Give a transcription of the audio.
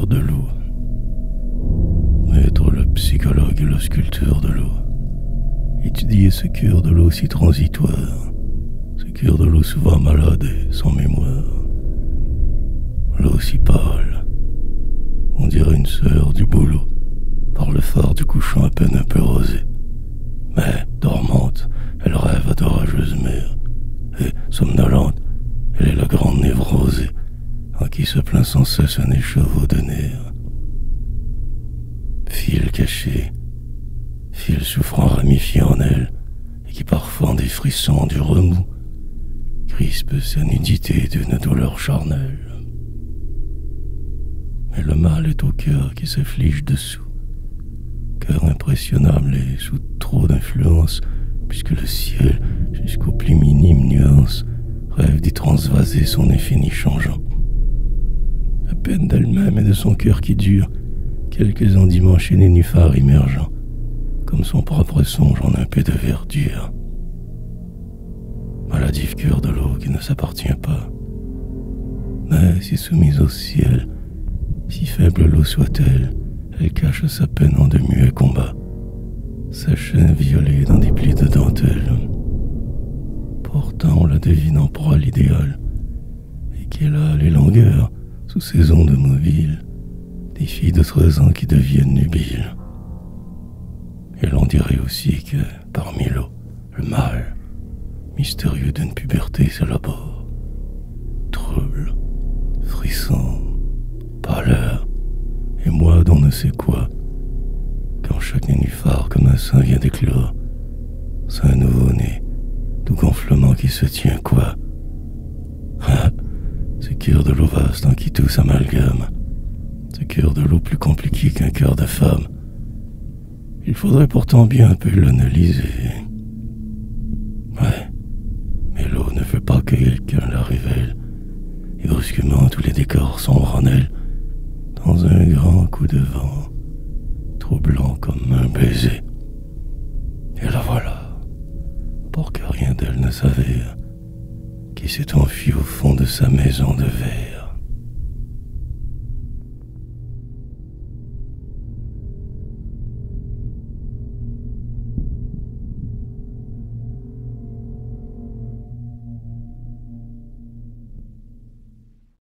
de l'eau. Être le psychologue et le sculpteur de l'eau. Étudier ce cœur de l'eau si transitoire, ce cœur de l'eau souvent malade et sans mémoire. L'eau si pâle, on dirait une sœur du boulot, par le phare du couchant à peine un peu rosé. Mais, dormante, elle rêve à d'orageuses mers, et, somnolente, elle est la grande névrosée, en qui se plaint sans cesse un écheveau de nerfs. Fil caché, fil souffrant ramifié en elle, et qui parfois en des frissons, du remous, crispe sa nudité d'une douleur charnelle. Mais le mal est au cœur qui s'afflige dessous, cœur impressionnable et sous trop d'influence, puisque le ciel, jusqu'aux plus minimes nuances, rêve d'y transvaser son infini changeant. À peine d'elle-même et de son cœur qui dure, quelques endimanchés nénuphars émergeant, comme son propre songe en un peu de verdure. Maladif cœur de l'eau qui ne s'appartient pas, mais si soumise au ciel, si faible l'eau soit-elle, elle cache sa peine en de muets combats, sa chaîne violée dans des plis de dentelle. Pourtant on la devine en proie à l'idéal, et qu'elle a les longueurs, sous ses ondes mobiles, des filles de 13 ans qui deviennent nubiles. Et l'on dirait aussi que, parmi l'eau, le mal, mystérieux d'une puberté s'élabore, trouble, frisson, pâleur, et moi d'on ne sait quoi, quand chaque nénuphar comme un sein vient d'éclore, c'est un nouveau-né, tout gonflement qui se tient quoi. Ah, ce cœur de l'eau vaste en qui tout s'amalgame, ce cœur de l'eau plus compliqué qu'un cœur de femme. Il faudrait pourtant bien un peu l'analyser. Ouais, mais l'eau ne veut pas que quelqu'un la révèle, et brusquement tous les décors sombrent en elle, dans un grand coup de vent, troublant comme un baiser. Et la voilà, pour que rien d'elle ne s'avère, qui s'est enfuie au fond de sa maison de verre.